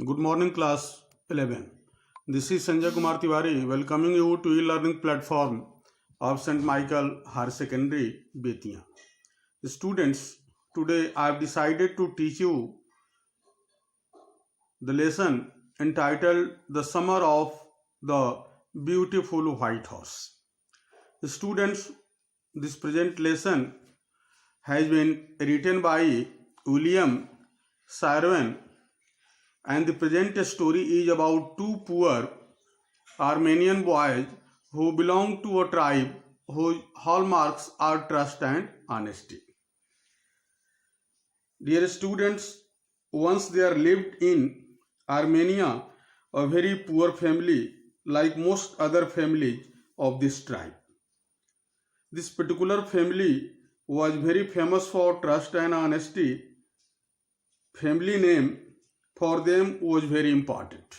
Good morning, class 11. This is Sanjay Kumar Tiwari welcoming you to e-learning platform of St. Michael Higher Secondary, Bettiya. Students, today I have decided to teach you the lesson entitled The Summer of the Beautiful White Horse. Students, this present lesson has been written by William Sirwen, and the present story is about two poor Armenian boys who belong to a tribe whose hallmarks are trust and honesty. Dear students, once there lived in Armenia a very poor family like most other families of this tribe. This particular family was very famous for trust and honesty. Family name for them was very important.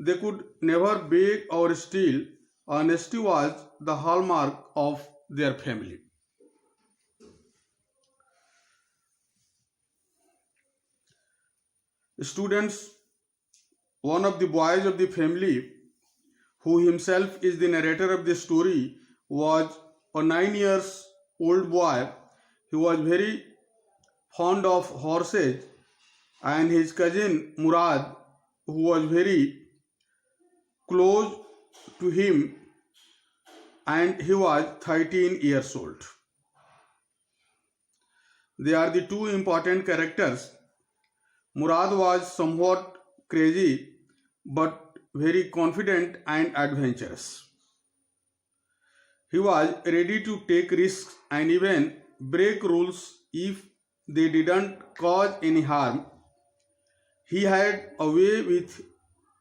They could never beg or steal. Honesty was the hallmark of their family. Students, one of the boys of the family, who himself is the narrator of the story, was a 9-year-old boy. He was very fond of horses, and his cousin Murad, who was very close to him, and he was 13 years old. They are the two important characters. Murad was somewhat crazy but very confident and adventurous. He was ready to take risks and even break rules if they didn't cause any harm. He had a way with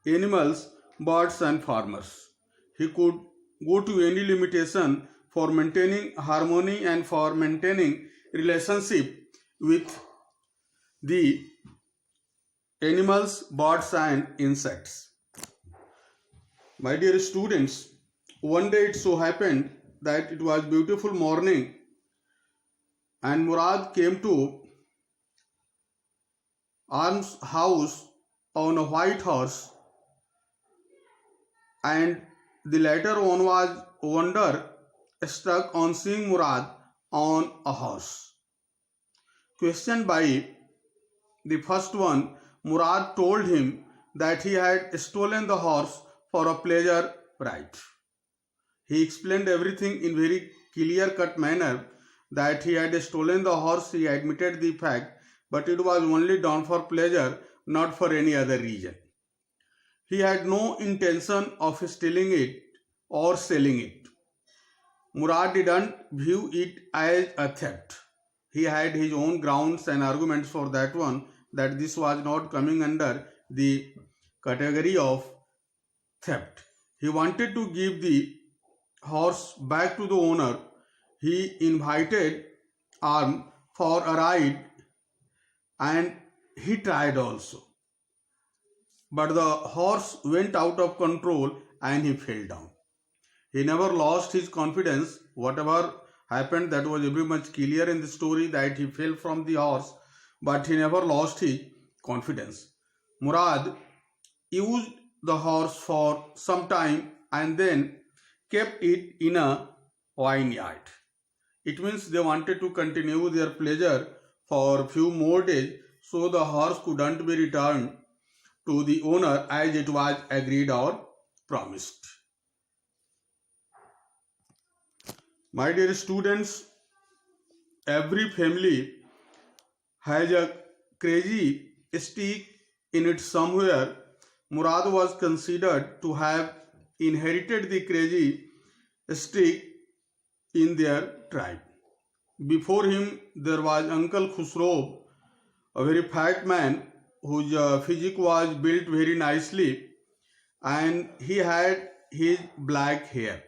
animals, birds and farmers. He could go to any limitation for maintaining harmony and for maintaining relationship with the animals, birds and insects. My dear students, one day it so happened that it was beautiful morning and Murad came to Arm's house on a white horse, and the latter one was wonder-struck on seeing Murad on a horse. Questioned by the first one, Murad told him that he had stolen the horse for a pleasure ride. He explained everything in very clear-cut manner that he had stolen the horse. He admitted the fact, but it was only done for pleasure, not for any other reason. He had no intention of stealing it or selling it. Murad didn't view it as a theft. He had his own grounds and arguments for that one, that this was not coming under the category of theft. He wanted to give the horse back to the owner. He invited Arm for a ride and he tried also. But the horse went out of control and he fell down. He never lost his confidence. Whatever happened, that was very much clear in the story, that he fell from the horse, but he never lost his confidence. Murad used the horse for some time and then kept it in a vineyard. It means they wanted to continue their pleasure for a few more days, so the horse couldn't be returned to the owner as it was agreed or promised. My dear students, every family has a crazy streak in it somewhere. Murad was considered to have inherited the crazy streak in their tribe. Before him there was Uncle Khusro, a very fat man whose physique was built very nicely, and he had his black hair.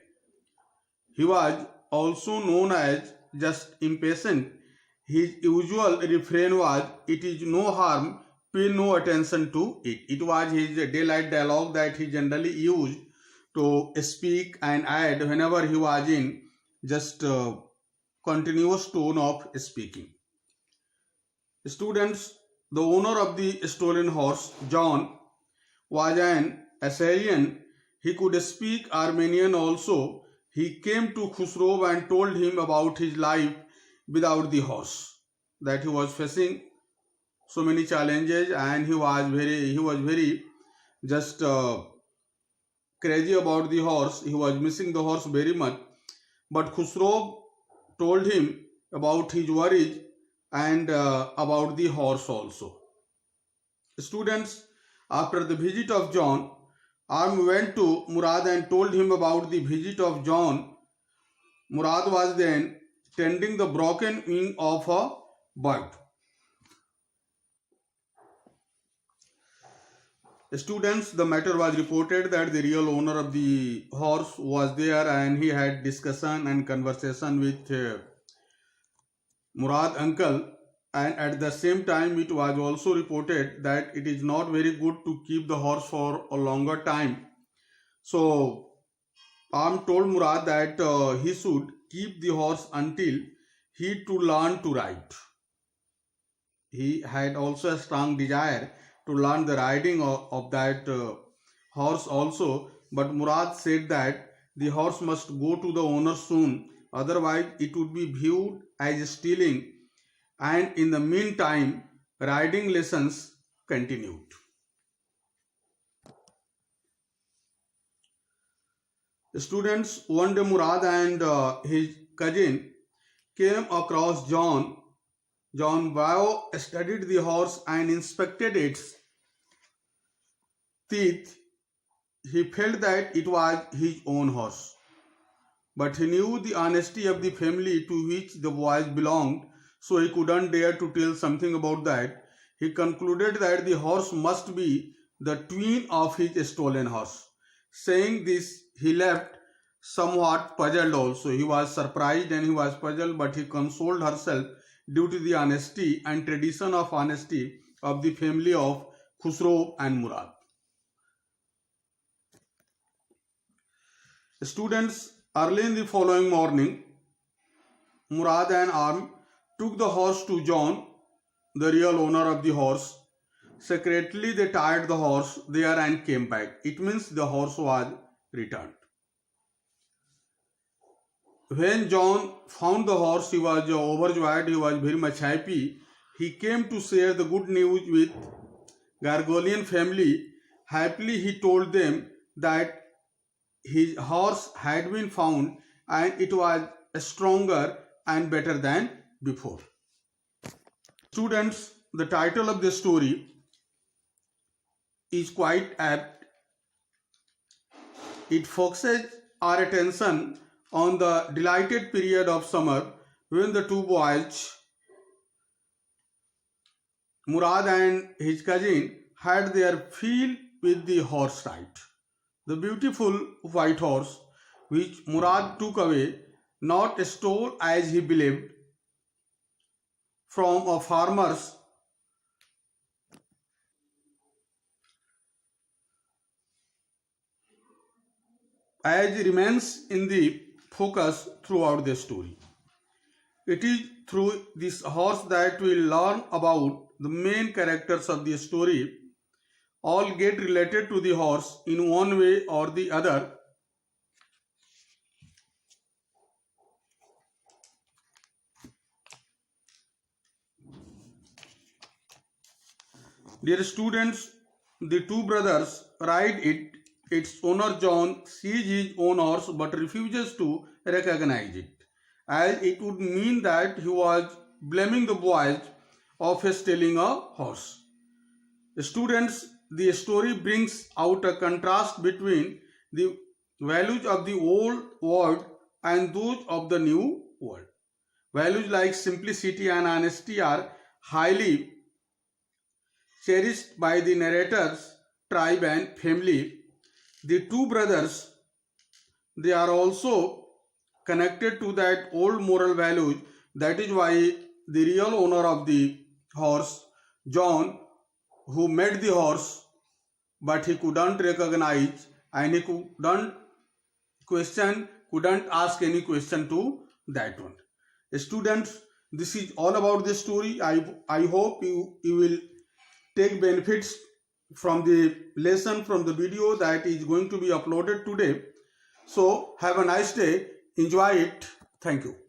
He was also known as just impatient. His usual refrain was, "It is no harm, pay no attention to it." It was his daylight dialogue that he generally used to speak and add whenever he was in just continuous tone of speaking. Students, the owner of the stolen horse, John, was an Assyrian. He could speak Armenian also. He came to Khusro and told him about his life without the horse, that he was facing so many challenges and he was very just crazy about the horse. He was missing the horse very much. But Khusro told him about his worries and about the horse also. Students, after the visit of John, Arm went to Murad and told him about the visit of John. Murad was then tending the broken wing of a bird. Students, the matter was reported that the real owner of the horse was there and he had discussion and conversation with Murad uncle, and at the same time it was also reported that it is not very good to keep the horse for a longer time. So Am told Murad that he should keep the horse until he to learn to ride. He had also a strong desire to learn the riding of that horse also, but Murad said that the horse must go to the owner soon, otherwise it would be viewed as stealing, and in the meantime riding lessons continued. Students, one day Murad and his cousin came across John. John Bao studied the horse and inspected its teeth. He felt that it was his own horse, but he knew the honesty of the family to which the boys belonged, so he couldn't dare to tell something about that. He concluded that the horse must be the twin of his stolen horse. Saying this, he left somewhat puzzled also. He was surprised and he was puzzled, but he consoled herself due to the honesty and tradition of honesty of the family of Khusro and Murad. Students, early in the following morning, Murad and Arm took the horse to John, the real owner of the horse. Secretly they tied the horse there and came back. It means the horse was returned. When John found the horse, he was overjoyed, he was very much happy. He came to share the good news with Gargolian family. Happily he told them that his horse had been found and it was stronger and better than before. Students, the title of the story is quite apt. It focuses our attention on the delighted period of summer when the two boys, Murad and his cousin, had their fill with the horse ride. The beautiful white horse which Murad took away, not stole as he believed, from a farmer's as remains in the focus throughout the story. It is through this horse that we learn about the main characters of the story. All get related to the horse in one way or the other. Dear students, the two brothers ride it. Its owner John sees his own horse but refuses to recognize it, as it would mean that he was blaming the boys of stealing a horse. Students, the story brings out a contrast between the values of the old world and those of the new world. Values like simplicity and honesty are highly cherished by the narrator's tribe and family. The two brothers, they are also connected to that old moral values. That is why the real owner of the horse, John, who met the horse but he couldn't recognize and he couldn't ask any question to that one. Students, this is all about this story. I hope you will take benefits from the lesson, from the video that is going to be uploaded today. So have a nice day. Enjoy it. Thank you.